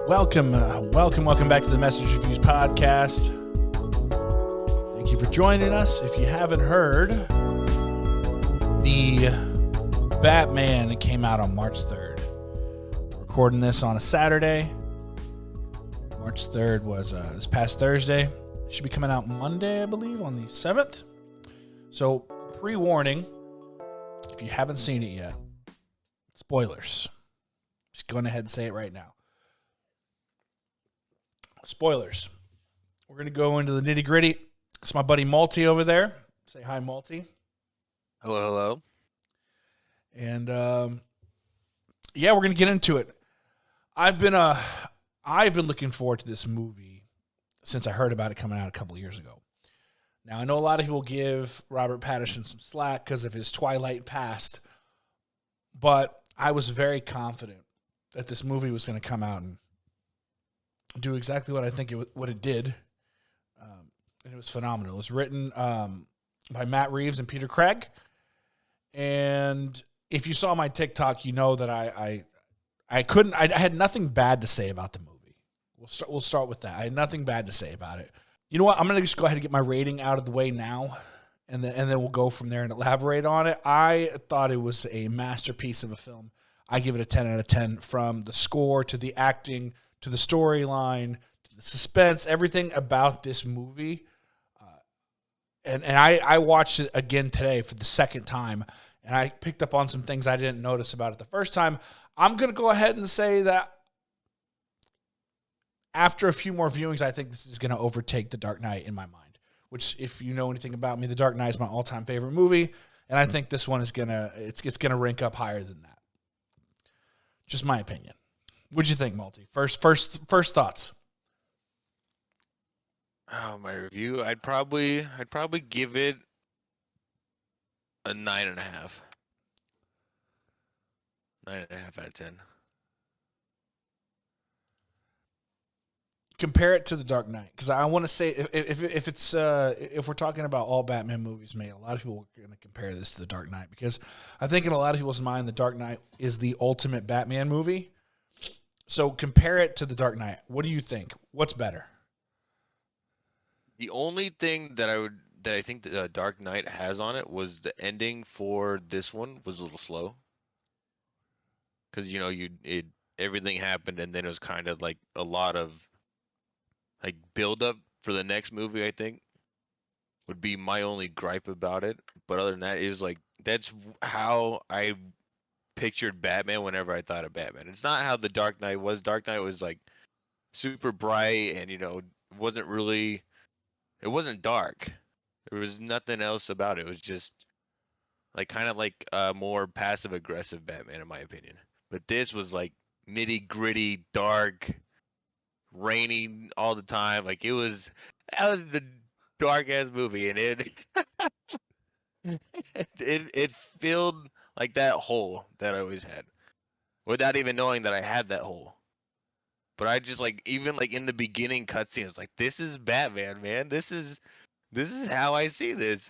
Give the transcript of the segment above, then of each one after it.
Welcome back to the Message Reviews podcast. Thank you for joining us. If you haven't heard, the Batman came out on March 3rd. We're recording this on a Saturday. March 3rd was this past Thursday. It should be coming out Monday, I believe, on the 7th. So, pre-warning, if you haven't seen it yet, spoilers. Just going ahead and say it right now. Spoilers. We're going to go into the nitty-gritty. It's my buddy Malty over there. Say hi, Malty. Hello, hello. And, we're going to get into it. I've been looking forward to this movie since I heard about it coming out a couple of years ago. Now, I know a lot of people give Robert Pattinson some slack because of his Twilight past, but I was very confident that this movie was going to come out and do exactly what I think what it did, and it was phenomenal. It was written by Matt Reeves and Peter Craig, and if you saw my TikTok, you know that I had nothing bad to say about the movie. We'll start with that. I had nothing bad to say about it. You know what? I'm gonna just go ahead and get my rating out of the way now, and then we'll go from there and elaborate on it. I thought it was a masterpiece of a film. I give it a 10 out of 10 from the score to the acting, to the storyline, to the suspense, everything about this movie. And I watched it again today for the second time, and I picked up on some things I didn't notice about it the first time. I'm going to go ahead and say that after a few more viewings, I think this is going to overtake The Dark Knight in my mind, which, if you know anything about me, The Dark Knight is my all-time favorite movie, and I think this one is going to rank up higher than that. Just my opinion. What'd you think, Malty? First thoughts. Oh, my review. I'd probably give it a 9.5. 9.5 out of 10. Compare it to The Dark Knight, because I want to say if we're talking about all Batman movies made, a lot of people are going to compare this to The Dark Knight, because I think in a lot of people's mind, The Dark Knight is the ultimate Batman movie. So compare it to The Dark Knight. What do you think? What's better? The only thing that I think The Dark Knight has on it was the ending for this one was a little slow, because everything happened and then it was kind of like a lot of like build up for the next movie. I think would be my only gripe about it. But other than that, it was like that's how I pictured Batman whenever I thought of Batman. It's not how The Dark Knight was. Dark Knight was like super bright and it wasn't dark. There was nothing else about it. It was just like kind of like a more passive aggressive Batman in my opinion. But this was like nitty gritty, dark, raining all the time. Like that was the dark ass movie, and it filled like that hole that I always had, without even knowing that I had that hole. But I just like even like in the beginning cutscene, it's like this is Batman, man. This is how I see this.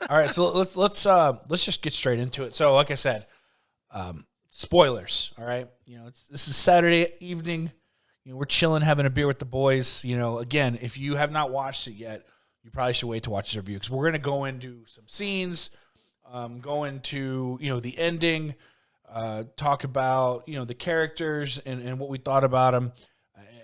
All right, so let's just get straight into it. So, like I said, spoilers. All right, this is Saturday evening. We're chilling, having a beer with the boys. Again, if you have not watched it yet, you probably should wait to watch the review, because we're going to go into some scenes, go into the ending, talk about the characters and what we thought about them.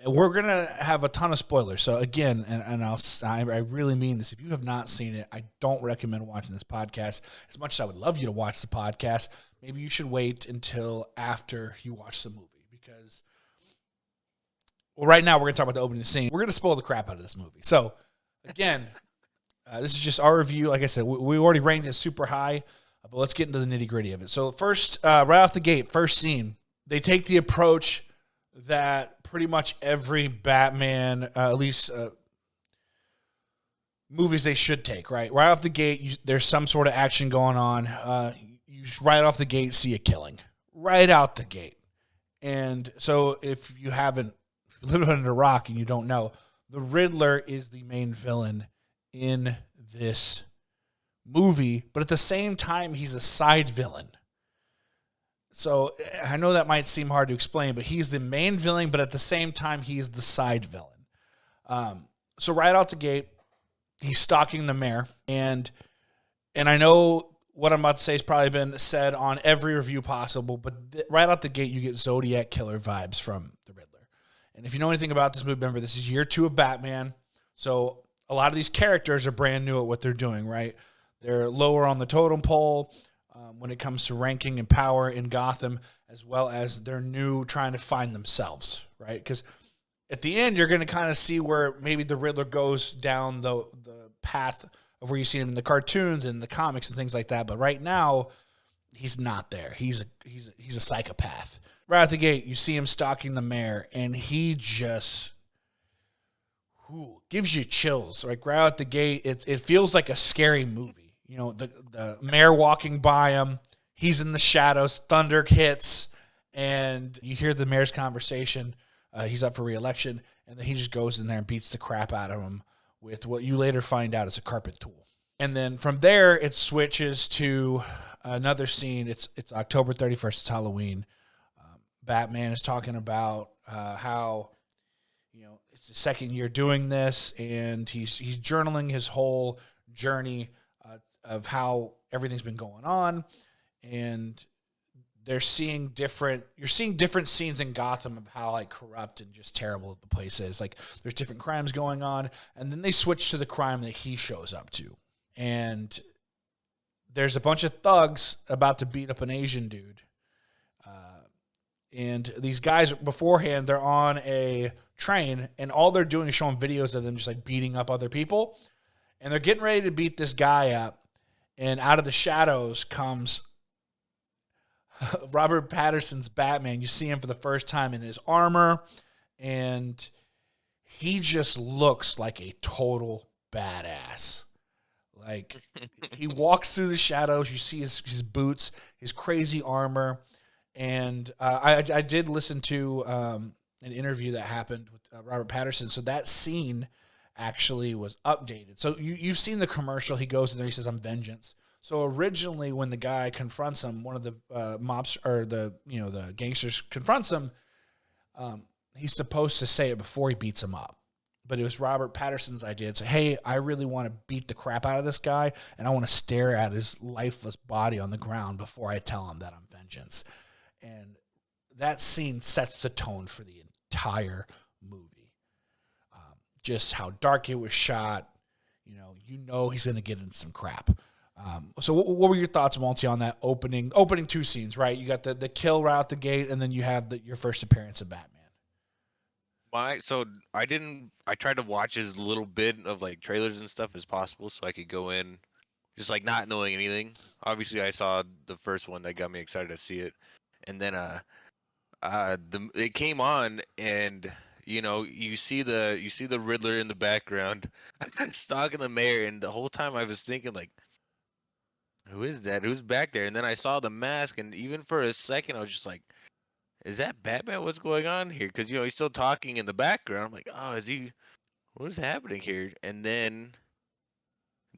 We're going to have a ton of spoilers. So again, and I really mean this. If you have not seen it, I don't recommend watching this podcast. As much as I would love you to watch the podcast, maybe you should wait until after you watch the movie, because right now we're going to talk about the opening scene. We're going to spoil the crap out of this movie. So again, this is just our review. Like I said, we already ranked it super high, but let's get into the nitty-gritty of it. So first, right off the gate, first scene, they take the approach that pretty much every Batman, at least movies they should take, right? Right off the gate, there's some sort of action going on. You right off the gate see a killing. Right out the gate. And so if you haven't lived under a rock and you don't know, the Riddler is the main villain in this movie, but at the same time, he's a side villain. So I know that might seem hard to explain, but he's the main villain, but at the same time, he's the side villain. So right out the gate, he's stalking the mayor, and I know what I'm about to say has probably been said on every review possible, but right out the gate, you get Zodiac killer vibes from the Riddler. And if you know anything about this movie, remember, this is year 2 of Batman, so a lot of these characters are brand new at what they're doing, right? They're lower on the totem pole when it comes to ranking and power in Gotham, as well as they're new trying to find themselves, right? Because at the end, you're going to kind of see where maybe the Riddler goes down the path of where you see him in the cartoons and the comics and things like that. But right now, he's not there. He's a psychopath. Right out the gate, you see him stalking the mayor, and he just gives you chills. Like right out the gate, it feels like a scary movie. You know, the mayor walking by him, he's in the shadows, thunder hits, and you hear the mayor's conversation. He's up for re-election, and then he just goes in there and beats the crap out of him with what you later find out is a carpet tool. And then from there, it switches to another scene. It's October 31st. It's Halloween. Batman is talking about how, you know, it's the second year doing this, and he's journaling his whole journey of how everything's been going on, and you're seeing different scenes in Gotham of how like corrupt and just terrible the place is. Like there's different crimes going on, and then they switch to the crime that he shows up to, and there's a bunch of thugs about to beat up an Asian dude. And these guys beforehand, they're on a train, and all they're doing is showing videos of them just like beating up other people. And they're getting ready to beat this guy up. And out of the shadows comes Robert Pattinson's Batman. You see him for the first time in his armor, and he just looks like a total badass. Like he walks through the shadows. You see his boots, his crazy armor. And I did listen to an interview that happened with Robert Pattinson. So that scene actually was updated. So you've seen the commercial. He goes in there. He says, "I'm vengeance." So originally, when the guy confronts him, one of the mobs or the gangsters confronts him, he's supposed to say it before he beats him up. But it was Robert Pattinson's idea to say, "Hey, I really want to beat the crap out of this guy, and I want to stare at his lifeless body on the ground before I tell him that I'm vengeance." And that scene sets the tone for the entire movie. Just how dark it was shot. You know he's going to get into some crap. So what were your thoughts, Monty, on that opening 2 scenes, right? You got the kill right out the gate, and then you have your first appearance of Batman. I tried to watch as little bit of like trailers and stuff as possible so I could go in just like not knowing anything. Obviously, I saw the first one that got me excited to see it. And then it came on, and you see the Riddler in the background stalking the mayor, and the whole time I was thinking like, who is that? Who's back there? And then I saw the mask, and even for a second I was just like, is that Batman? What's going on here? Because he's still talking in the background. I'm like, oh, is he? What is happening here? And then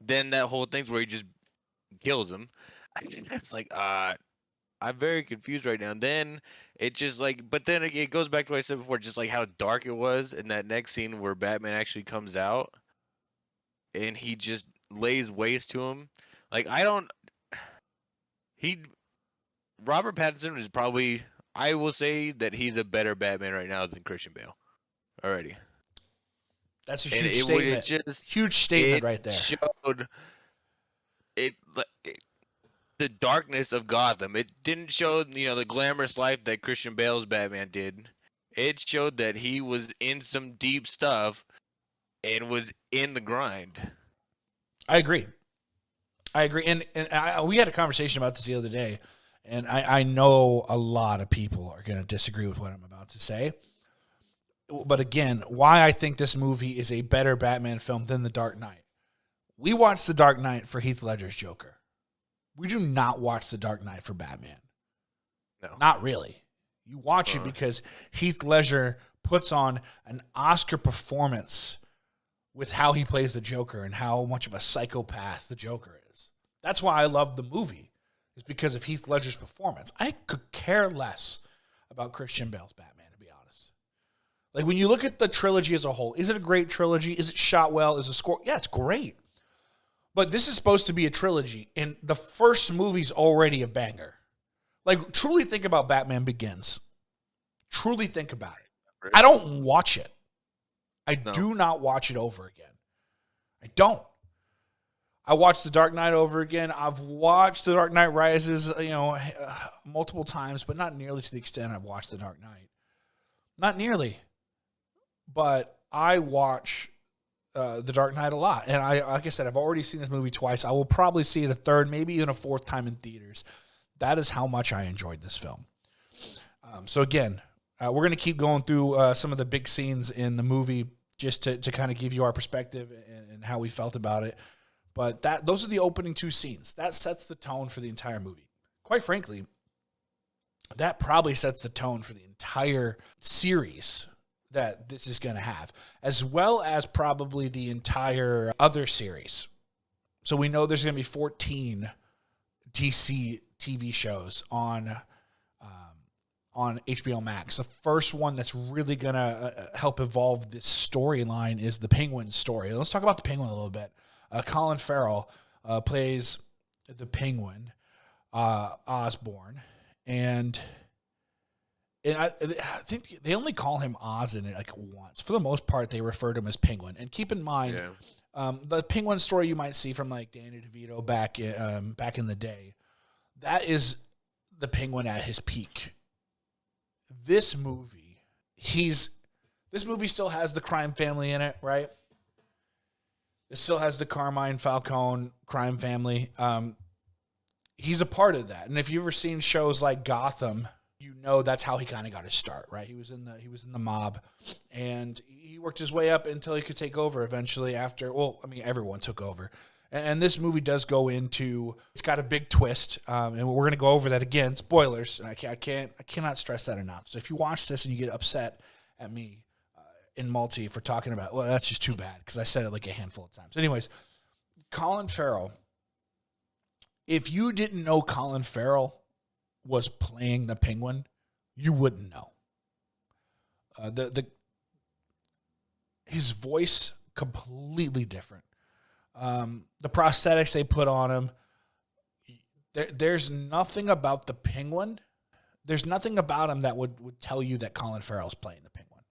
that whole thing's where he just kills him. It's like, I'm very confused right now. And then it just like, but then it goes back to what I said before, just like how dark it was in that next scene where Batman actually comes out and he just lays waste to him. Like Robert Pattinson is probably, I will say that he's a better Batman right now than Christian Bale already. That's a huge statement. Huge statement right there. Showed it the darkness of Gotham. It didn't show, the glamorous life that Christian Bale's Batman did. It showed that he was in some deep stuff and was in the grind. I agree. And we had a conversation about this the other day, and I know a lot of people are going to disagree with what I'm about to say. But again, why I think this movie is a better Batman film than The Dark Knight. We watched The Dark Knight for Heath Ledger's Joker. We do not watch The Dark Knight for Batman. No. Not really. You watch it because Heath Ledger puts on an Oscar performance with how he plays the Joker and how much of a psychopath the Joker is. That's why I love the movie. is because of Heath Ledger's performance. I could care less about Christian Bale's Batman, to be honest. Like, when you look at the trilogy as a whole, is it a great trilogy? Is it shot well? Is the score? Yeah, it's great. But this is supposed to be a trilogy, and the first movie's already a banger. Like, truly think about Batman Begins. Truly think about it. I don't watch it. I do not watch it over again. I don't. I watched The Dark Knight over again. I've watched The Dark Knight Rises, multiple times, but not nearly to the extent I've watched The Dark Knight. Not nearly. But I watch The Dark Knight a lot. And like I said, I've already seen this movie twice. I will probably see it a third, maybe even a fourth time in theaters. That is how much I enjoyed this film. So again, we're going to keep going through some of the big scenes in the movie just to kind of give you our perspective and how we felt about it. But those are the opening two scenes. That sets the tone for the entire movie. Quite frankly, that probably sets the tone for the entire series that this is going to have, as well as probably the entire other series. So we know there's going to be 14 DC TV shows on HBO Max. The first one that's really going to help evolve this storyline is the Penguin story. Let's talk about the Penguin a little bit. Colin Farrell plays the Penguin, Osborn, and I think they only call him Oz in it like once. For the most part, they refer to him as Penguin. And keep in mind, the Penguin story you might see from like Danny DeVito back in the day, that is the Penguin at his peak. This movie still has the crime family in it, right? It still has the Carmine Falcone crime family. He's a part of that. And if you've ever seen shows like Gotham, you know that's how he kind of got his start, right? He was in the mob, and he worked his way up until he could take over eventually everyone took over. And this movie does go into, it's got a big twist, and we're going to go over that again. Spoilers, and I cannot stress that enough. So if you watch this and you get upset at me in multi for talking about, well, that's just too bad because I said it like a handful of times. Anyways, Colin Farrell. If you didn't know Colin Farrell was playing the Penguin, you wouldn't know. His voice completely different. The prosthetics they put on him. There's nothing about the Penguin. There's nothing about him that would tell you that Colin Farrell's playing the Penguin.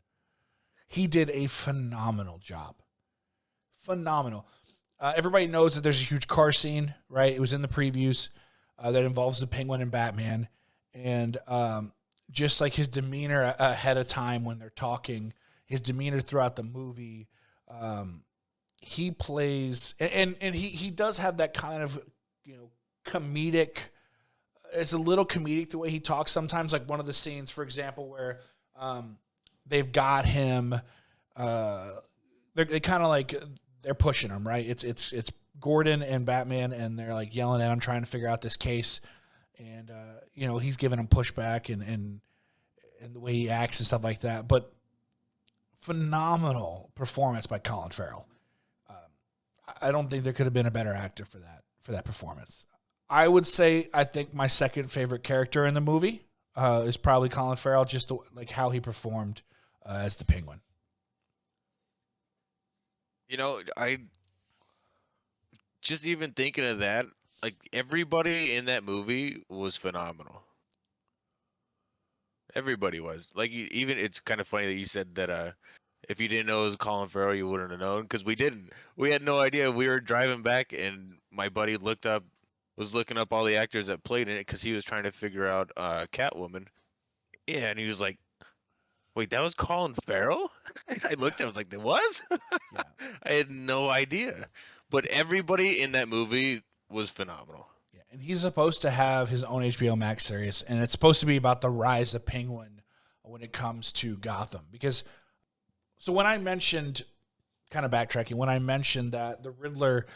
He did a phenomenal job. Phenomenal. Everybody knows that there's a huge car scene, right? It was in the previews that involves the Penguin and Batman. And just like his demeanor ahead of time when they're talking, his demeanor throughout the movie, he plays, and he does have that kind of, comedic, it's a little comedic the way he talks sometimes. Like one of the scenes, for example, where they've got him, they kind of like, they're pushing him, right? It's Gordon and Batman, and they're like yelling at him, trying to figure out this case. And, he's giving him pushback and the way he acts and stuff like that. But phenomenal performance by Colin Farrell. I don't think there could have been a better actor for that performance. I would say I think my second favorite character in the movie is probably Colin Farrell, just like how he performed as the Penguin. I just even thinking of that, like everybody in that movie was phenomenal. Everybody was. Like even it's kind of funny that you said that if you didn't know it was Colin Farrell, you wouldn't have known, because we didn't. We had no idea. We were driving back, and my buddy was looking up all the actors that played in it because he was trying to figure out Catwoman. Yeah, and he was like, "Wait, that was Colin Farrell?" I looked at him, I was like, "It was?" Yeah. I had no idea. But everybody in that movie was phenomenal. Yeah, and he's supposed to have his own HBO Max series, and it's supposed to be about the rise of Penguin when it comes to Gotham. So when I mentioned, kind of backtracking, when I mentioned that the Riddler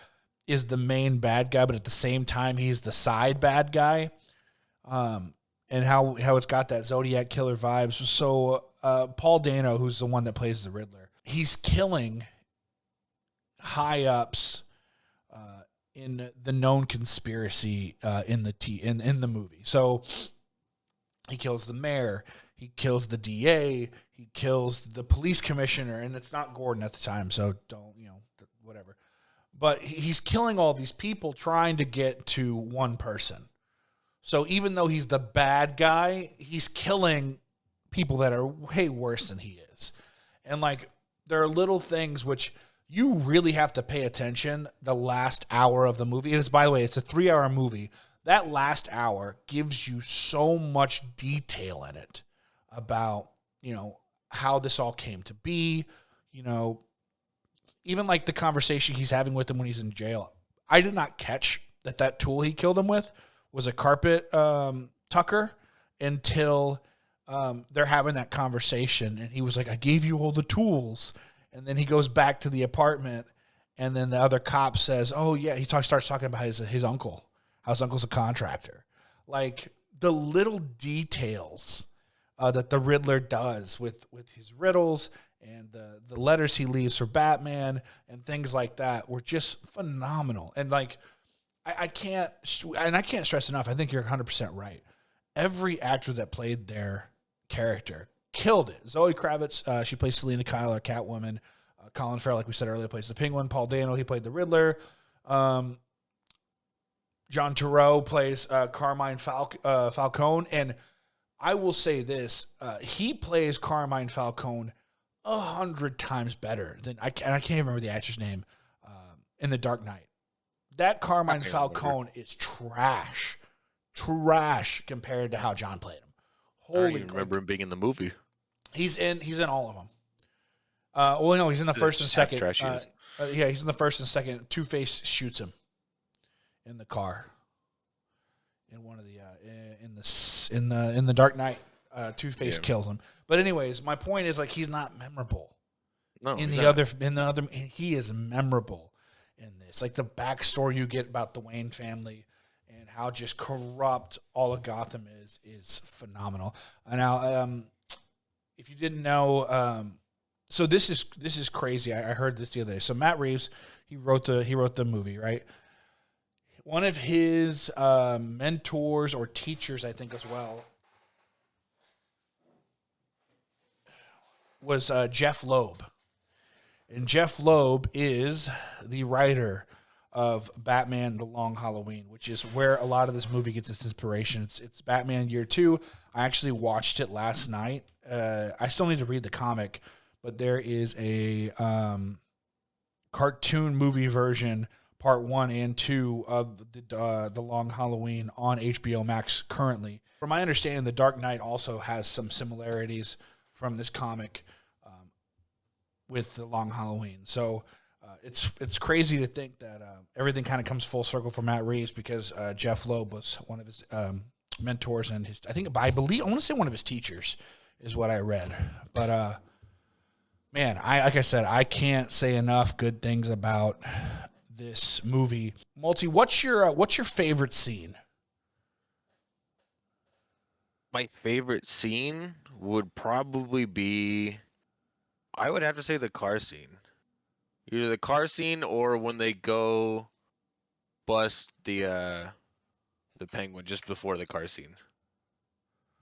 is the main bad guy, but at the same time he's the side bad guy, and how it's got that Zodiac killer vibes. So Paul Dano, who's the one that plays the Riddler, he's killing high ups in the known conspiracy in the movie. So he kills the mayor, he kills the DA, he kills the police commissioner, and it's not Gordon at the time, so don't, whatever. But he's killing all these people trying to get to one person. So even though he's the bad guy, he's killing people that are way worse than he is. And like there are little things which you really have to pay attention the last hour of the movie. It is, by the way, it's a 3-hour movie. That last hour gives you so much detail in it about, how this all came to be, even like the conversation he's having with him when he's in jail. I did not catch that tool he killed him with was a carpet tucker until they're having that conversation. And he was like, I gave you all the tools. And then he goes back to the apartment. And then the other cop says, oh, yeah, starts talking about his uncle. How his uncle's a contractor. Like the little details that the Riddler does with his riddles and the letters he leaves for Batman and things like that were just phenomenal. And like I can't stress enough. I think you're 100% right. Every actor that played their character killed it. Zoe Kravitz, she plays Selena Kyle, or Catwoman. Colin Farrell, like we said earlier, plays the Penguin. Paul Dano, he played the Riddler. John Turturro plays Carmine Falcone. And I will say this, he plays Carmine Falcone 100 times better than, I can't even remember the actor's name, in The Dark Knight. That Carmine Falcone is trash compared to how John played him. I don't even remember him being in the movie. He's in all of them. Well, no, he's in the first and second. Yeah, he's in the first and second. Two-Face shoots him in the car. In one of the in the Dark Knight, Two-Face kills him. But anyways, my point is like he's not memorable. No, in the other, he is memorable in this. Like the backstory you get about the Wayne family and how just corrupt all of Gotham is phenomenal. Now, if you didn't know, so this is crazy. I heard this the other day. So Matt Reeves, he wrote the movie, right? One of his mentors or teachers, I think, as well, was Jeff Loeb. And Jeff Loeb is the writer of Batman: The Long Halloween, which is where a lot of this movie gets its inspiration. It's Batman Year 2. I actually watched it last night. I still need to read the comic, but there is a cartoon movie version, part 1 and 2 of the Long Halloween on HBO Max currently. From my understanding, The Dark Knight also has some similarities from this comic with The Long Halloween. So it's crazy to think that everything kind of comes full circle for Matt Reeves because Jeff Loeb was one of his mentors and I want to say one of his teachers is what I read. But man, like I said, I can't say enough good things about this movie. Multi, what's your favorite scene? My favorite scene would probably be, I would have to say the car scene. Either the car scene or when they go bust the Penguin just before the car scene.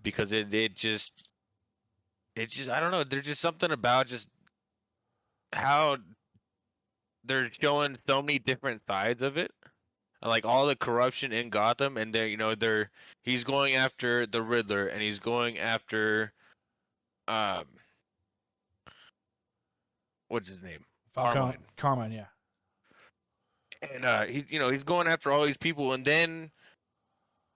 Because it just I don't know, there's just something about just how they're showing so many different sides of it. Like all the corruption in Gotham, and he's going after the Riddler, and he's going after um what's his name? Carmine, yeah. And he's going after all these people, and then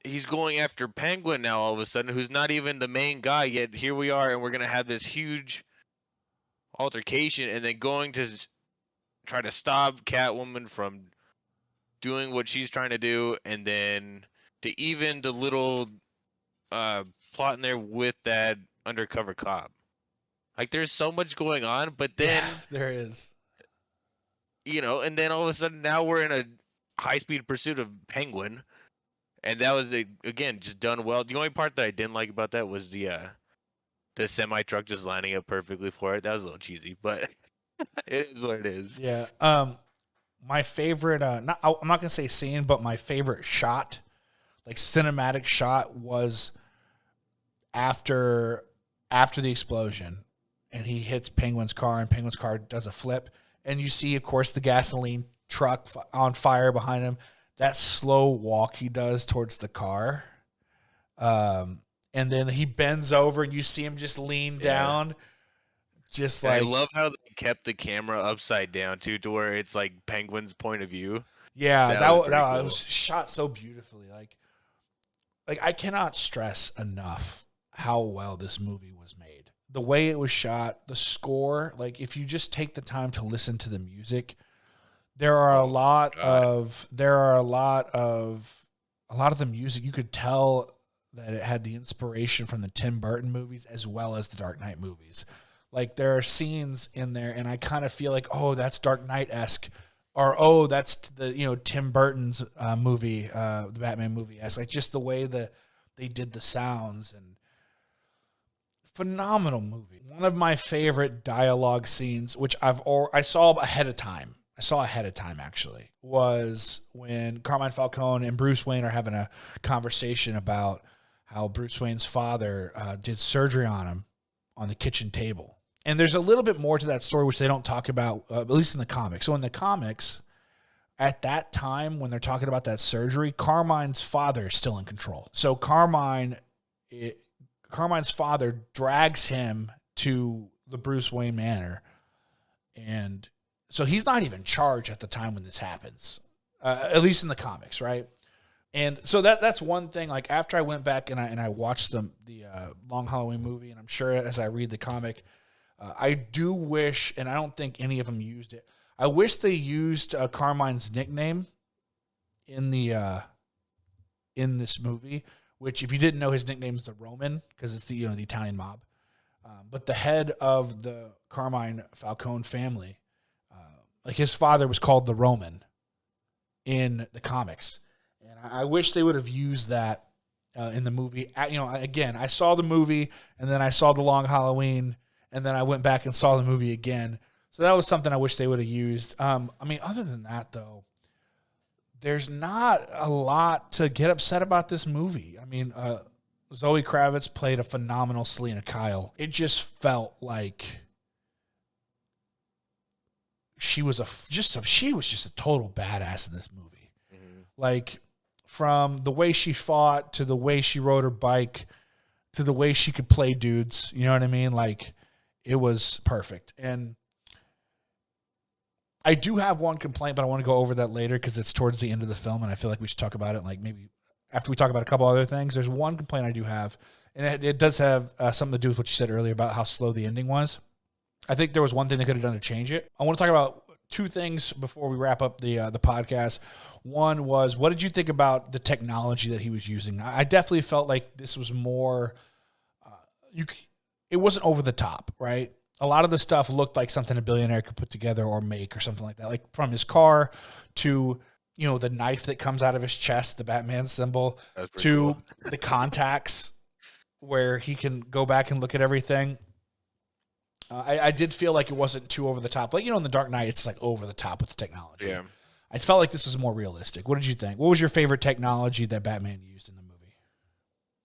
he's going after Penguin now all of a sudden, who's not even the main guy yet. Here we are, and we're gonna have this huge altercation, and then going to try to stop Catwoman from doing what she's trying to do, and then to even the little plot in there with that undercover cop. Like there's so much going on, but then there is. And then all of a sudden now we're in a high-speed pursuit of Penguin, and that was again just done well. The only part that I didn't like about that was the semi truck just lining up perfectly for it. That was a little cheesy, but it is what it is. Yeah. my favorite, not I'm not gonna say scene, but my favorite shot, like cinematic shot, was after the explosion, and he hits Penguin's car, and Penguin's car does a flip, and you see, of course, the gasoline truck on fire behind him. That slow walk he does towards the car, and then he bends over, and you see him just lean Yeah. down, just And I like, love how they kept the camera upside down too, to where it's like Penguin's point of view. yeah, That was pretty that cool. was shot so beautifully. Like I cannot stress enough how well this movie was made. The way it was shot, the score, like if you just take the time to listen to the music, there are a Oh lot God. of there are a lot of the music you could tell that it had the inspiration from the Tim Burton movies as well as the Dark Knight movies. Like there are scenes in there and I kind of feel like, oh, that's Dark Knight-esque, or oh, that's the Tim Burton's movie, the Batman movie esque. Like just the way that they did the sounds, and phenomenal movie. One of my favorite dialogue scenes, which I saw ahead of time. I saw ahead of time actually, was when Carmine Falcone and Bruce Wayne are having a conversation about how Bruce Wayne's father did surgery on him on the kitchen table. And there's a little bit more to that story which they don't talk about, at least in the comics. So in the comics, at that time when they're talking about that surgery, Carmine's father is still in control. So Carmine's father drags him to the Bruce Wayne manor, and so he's not even charged at the time when this happens, at least in the comics, right? And so that's one thing. Like after I went back and I watched the Long Halloween movie, and I'm sure as I read the comic, I do wish, and I don't think any of them used it. I wish they used Carmine's nickname in the in this movie. Which, if you didn't know, his nickname is the Roman because it's the the Italian mob. But the head of the Carmine Falcone family, like his father was called the Roman in the comics, and I wish they would have used that in the movie. Again, I saw the movie and then I saw the Long Halloween, and then I went back and saw the movie again. So that was something I wish they would have used. I mean, other than that, though, there's not a lot to get upset about this movie. I mean, Zoe Kravitz played a phenomenal Selena Kyle. It just felt like she was just a total badass in this movie. Mhm. Like from the way she fought to the way she rode her bike to the way she could play dudes. You know what I mean? Like it was perfect. And I do have one complaint, but I want to go over that later because it's towards the end of the film, and I feel like we should talk about it. Like maybe after we talk about a couple other things. There's one complaint I do have, and it does have something to do with what you said earlier about how slow the ending was. I think there was one thing they could have done to change it. I want to talk about two things before we wrap up the podcast. One was, what did you think about the technology that he was using? I definitely felt like this was more. It wasn't over the top, right? A lot of the stuff looked like something a billionaire could put together or make or something like that. Like from his car to, the knife that comes out of his chest, the Batman symbol, That was pretty to cool. the contacts where he can go back and look at everything. I did feel like it wasn't too over the top. Like, in the Dark Knight, it's like over the top with the technology. Yeah. I felt like this was more realistic. What did you think? What was your favorite technology that Batman used in the movie?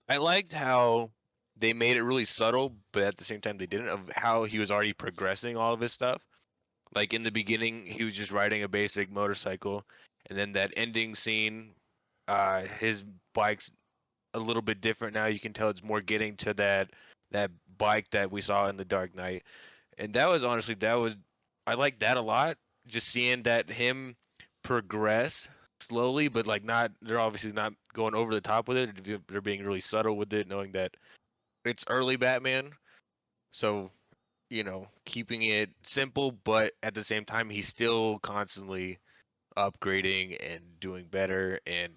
I liked how they made it really subtle, but at the same time they didn't, of how he was already progressing all of his stuff. Like in the beginning, he was just riding a basic motorcycle, and then that ending scene, his bike's a little bit different now. You can tell it's more getting to that bike that we saw in the Dark Knight, and that was honestly I like that a lot. Just seeing that him progress slowly, but like not they're obviously not going over the top with it. They're being really subtle with it, knowing that it's early Batman, so keeping it simple, but at the same time, he's still constantly upgrading and doing better and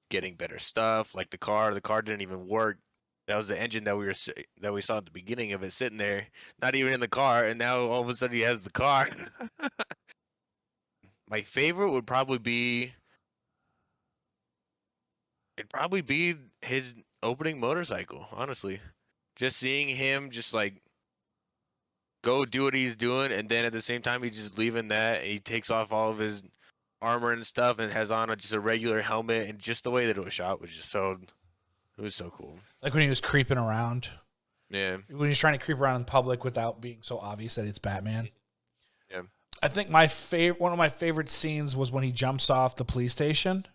getting better stuff. Like the car didn't even work. That was the engine that we saw at the beginning of it sitting there, not even in the car, and now all of a sudden he has the car. My favorite it'd probably be his opening motorcycle. Honestly, just seeing him just like go do what he's doing, and then at the same time he's just leaving that, and he takes off all of his armor and stuff, and has on just a regular helmet, and just the way that it was shot was just so. It was so cool. Like when he was creeping around. Yeah. When he's trying to creep around in public without being so obvious that it's Batman. Yeah. I think one of my favorite scenes was when he jumps off the police station.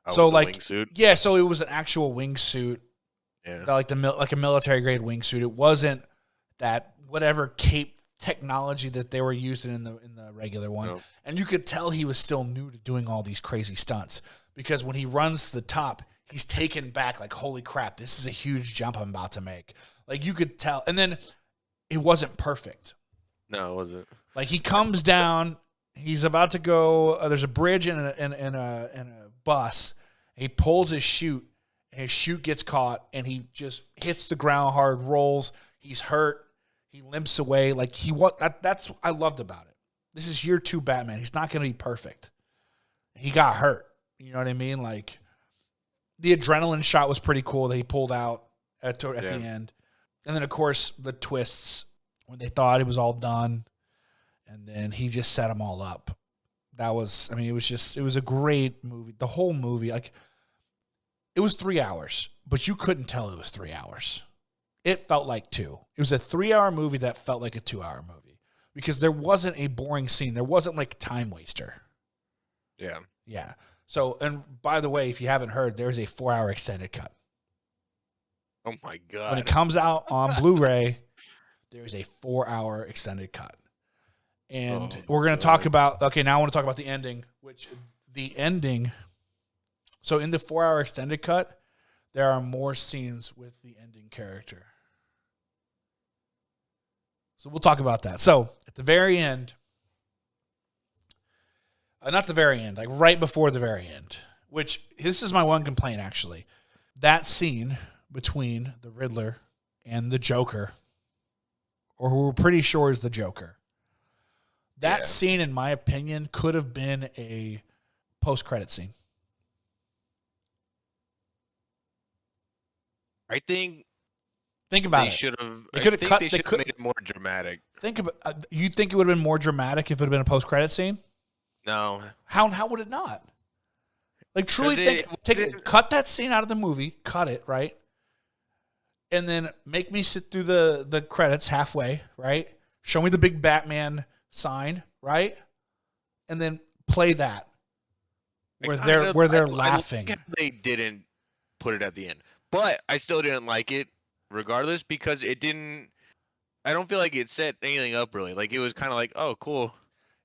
Oh, So with the like, wingsuit? yeah, so it was an actual wingsuit, Yeah. like a military grade wingsuit. It wasn't that whatever cape technology that they were using in the regular one. Nope. And you could tell he was still new to doing all these crazy stunts, because when he runs to the top, he's taken back like, holy crap, this is a huge jump I'm about to make. Like you could tell. And then it wasn't perfect. No, it wasn't. Like he comes down, he's about to go. There's a bridge and a bus. He pulls his chute, and his chute gets caught, and he just hits the ground hard, rolls. He's hurt. He limps away. Like that's what I loved about it. This is year 2 Batman. He's not going to be perfect. He got hurt. You know what I mean? Like the adrenaline shot was pretty cool that he pulled out at the end, and then of course the twists when they thought it was all done. And then he just set them all up. It was a great movie. The whole movie, like, it was 3 hours, but you couldn't tell it was 3 hours. It felt like 2. It was a 3-hour movie that felt like a 2-hour movie because there wasn't a boring scene. There wasn't like time waster. Yeah. Yeah. So, and by the way, if you haven't heard, there's a 4-hour extended cut. Oh my God. When it comes out on Blu-ray, there's a 4-hour extended cut. And we're going to talk about, now I want to talk about the ending, so in the 4-hour extended cut, there are more scenes with the ending character. So we'll talk about that. So at the very end, not the very end, like right before the very end, which this is my one complaint actually. That scene between the Riddler and the Joker, or who we're pretty sure is the Joker. That scene, in my opinion, could have been a post-credit scene. I think about they it. should have. They could have cut. They should have made it more dramatic. You think it would have been more dramatic if it had been a post-credit scene? No. How would it not? Like truly cut that scene out of the movie, cut it, right? And then make me sit through the credits halfway, right? Show me the big Batman sign, right? And then play that where they're laughing. I like they didn't put it at the end, but I still didn't like it regardless because it didn't. I don't feel like it set anything up really. Like it was kind of like, oh, cool.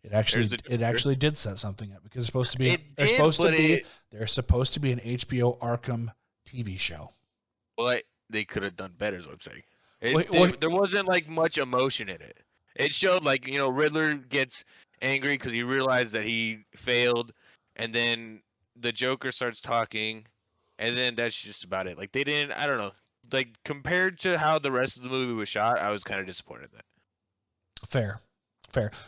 It actually did set something up because it's supposed to be there's supposed to be an HBO Arkham TV show. Well, they could have done better, is what I'm saying. There wasn't like much emotion in it. It showed like, Riddler gets angry because he realized that he failed, and then the Joker starts talking, and then that's just about it. Like they didn't, I don't know, like compared to how the rest of the movie was shot, I was kind of disappointed in that. Fair.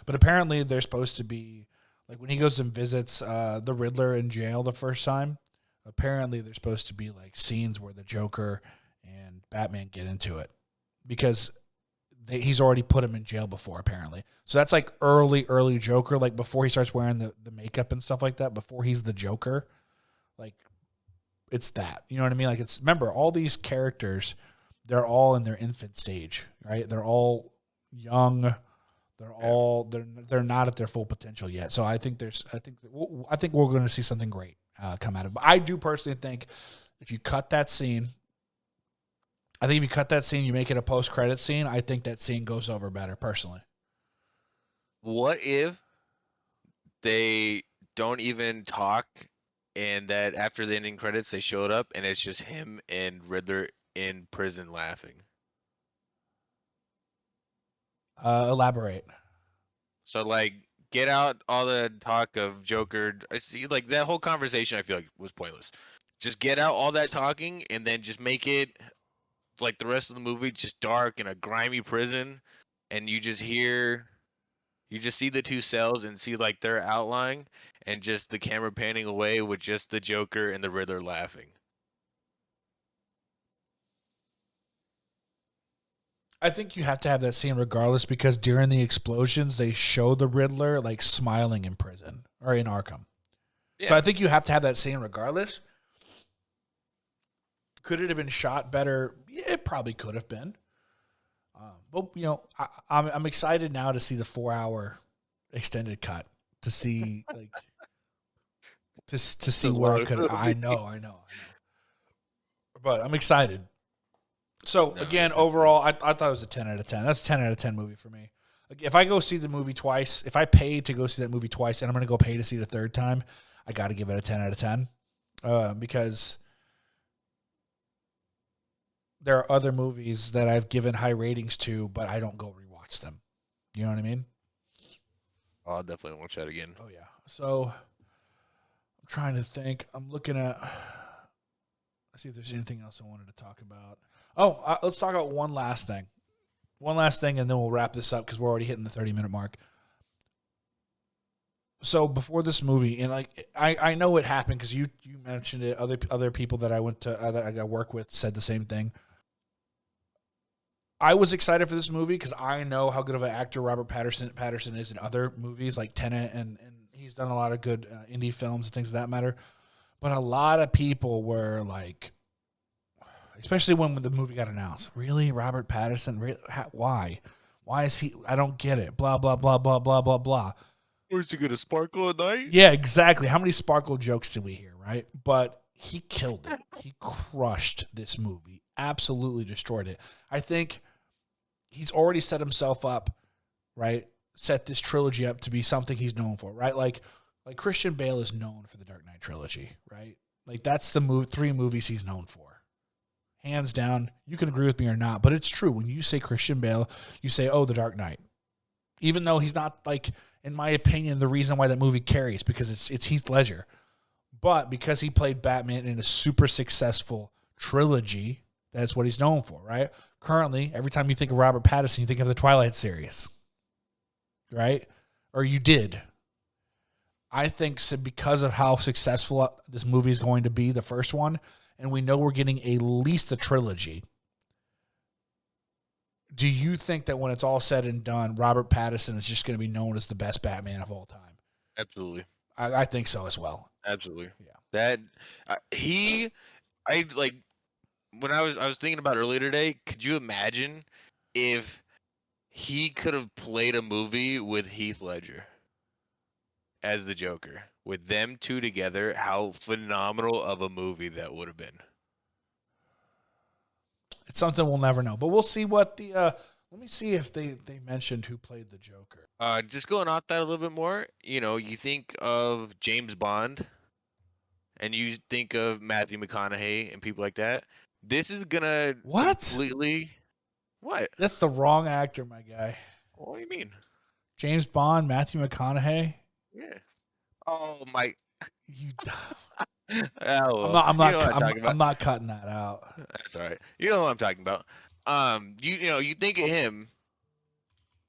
But apparently they're supposed to be, like when he goes and visits the Riddler in jail the first time, apparently there's supposed to be like scenes where the Joker and Batman get into it because he's already put him in jail before, apparently. So that's like early Joker, like before he starts wearing the makeup and stuff like that, before he's the Joker. Like, it's that. You know what I mean? Like, remember, all these characters, they're all in their infant stage, right? They're all young. They're not at their full potential yet. So I think we're going to see something great come out of it. But I do personally think if you cut that scene, you make it a post-credit scene, I think that scene goes over better, personally. What if they don't even talk and that after the ending credits they showed up and it's just him and Riddler in prison laughing? Elaborate. So, like, get out all the talk of Joker. I see, like, that whole conversation I feel like was pointless. Just get out all that talking and then just make it like the rest of the movie just dark in a grimy prison, and you just see the two cells and see like their outline and just the camera panning away with just the Joker and the Riddler laughing. I think you have to have that scene regardless because during the explosions, they show the Riddler like smiling in prison or in Arkham. Yeah. So I think you have to have that scene regardless. Could it have been shot better? Yeah, it probably could have been. But you know, I'm excited now to see the 4-hour extended cut to see like to see where it could. I know. But I'm excited. So again, overall, I thought it was a 10 out of 10. That's a 10 out of 10 movie for me. If I go see the movie twice, if I pay to go see that movie twice, and I'm going to go pay to see it a third time, I got to give it a 10 out of 10 because there are other movies that I've given high ratings to, but I don't go rewatch them. You know what I mean? Oh, I'll definitely watch that again. Oh, yeah. So I'm trying to think. I'm looking at... Let's see if there's anything else I wanted to talk about. Oh, let's talk about one last thing. One last thing, and then we'll wrap this up because we're already hitting the 30-minute mark. So before this movie, and like I know it happened because you mentioned it. Other people that I went to that I work with said the same thing. I was excited for this movie because I know how good of an actor Robert Patterson is in other movies like Tenet, and he's done a lot of good indie films and things of that matter. But a lot of people were like, especially when the movie got announced, really, Robert Patterson? Really? Why? Why is he? I don't get it. Blah, blah, blah, blah, blah, blah, blah. Where's he going to sparkle at night? Yeah, exactly. How many sparkle jokes did we hear, right? But he killed it. He crushed this movie. Absolutely destroyed it. I think he's already set himself up, right? Set this trilogy up to be something he's known for, right? Like Christian Bale is known for the Dark Knight trilogy, right? Like that's the 3 movies he's known for. Hands down. You can agree with me or not, but it's true. When you say Christian Bale, you say, oh, the Dark Knight. Even though he's not, like, in my opinion, the reason why that movie carries, because it's Heath Ledger. But because he played Batman in a super successful trilogy, that's what he's known for, right? Currently, every time you think of Robert Pattinson, you think of the Twilight series, right? Or you did. I think so because of how successful this movie is going to be, the first one, and we know we're getting at least a trilogy. Do you think that when it's all said and done, Robert Pattinson is just going to be known as the best Batman of all time? Absolutely. I think so as well. Absolutely. Yeah. I like when I was thinking about earlier today. Could you imagine if he could have played a movie with Heath Ledger as the Joker, with them two together? How phenomenal of a movie that would have been. It's something we'll never know, but we'll see what the. Let me see if they mentioned who played the Joker. Just going off that a little bit more, you think of James Bond, and you think of Matthew McConaughey and people like that. This is gonna completely. What? That's the wrong actor, my guy. What do you mean? James Bond, Matthew McConaughey. Yeah. Oh my. You. Oh, I'm not cutting that out. That's all right. You know what I'm talking about. You think of him.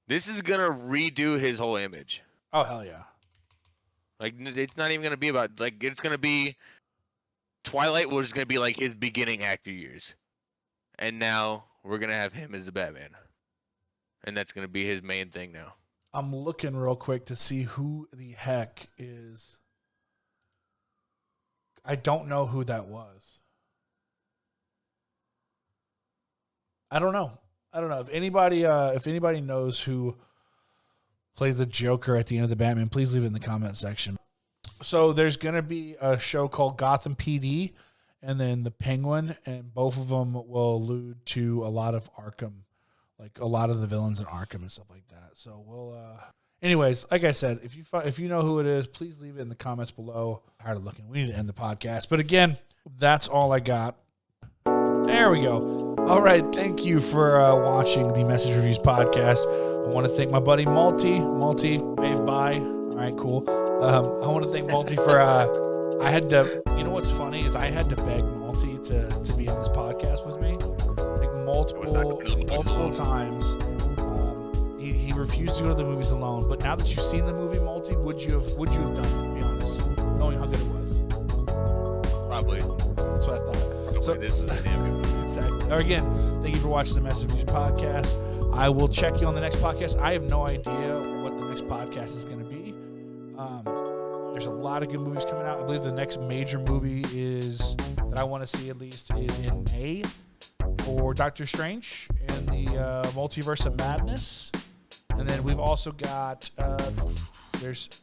This is gonna redo his whole image. Oh hell yeah! Like it's not even gonna be about it's gonna be Twilight was gonna be like his beginning actor years, and now we're gonna have him as the Batman, and that's gonna be his main thing now. I'm looking real quick to see who the heck is. I don't know who that was. I don't know. If anybody knows who played the Joker at the end of the Batman, please leave it in the comment section. So there's going to be a show called Gotham PD and then The Penguin, and both of them will allude to a lot of Arkham, like a lot of the villains in Arkham and stuff like that. So we'll anyways, like I said, if you know who it is, please leave it in the comments below. Tired of looking. We need to end the podcast. But again, that's all I got. There we go. All right, thank you for watching the Message Reviews podcast. I want to thank my buddy Multi, wave bye. All right, cool. I want to thank Multi for, I had to, you know what's funny is I had to beg Multi to be on this podcast with me. Like multiple times. He refused to go to the movies alone, but now that you've seen the movie Multi, would you have done it, to be honest, knowing how good it was? Probably. That's what I thought. Hopefully this is a damn good movie. Exactly. Or again, thank you for watching the Massive Fusion Podcast. I will check you on the next podcast. I have no idea what the next podcast is going to be. There's a lot of good movies coming out. I believe the next major movie is that I want to see at least is in May for Doctor Strange and the Multiverse of Madness. And then we've also got there's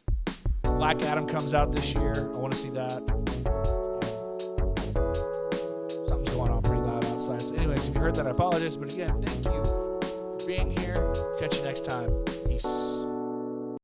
Black Adam comes out this year. I want to see that. Something's going on pretty loud outside. So anyways, if you heard that, I apologize. But again, thank you for being here. Catch you next time. Peace.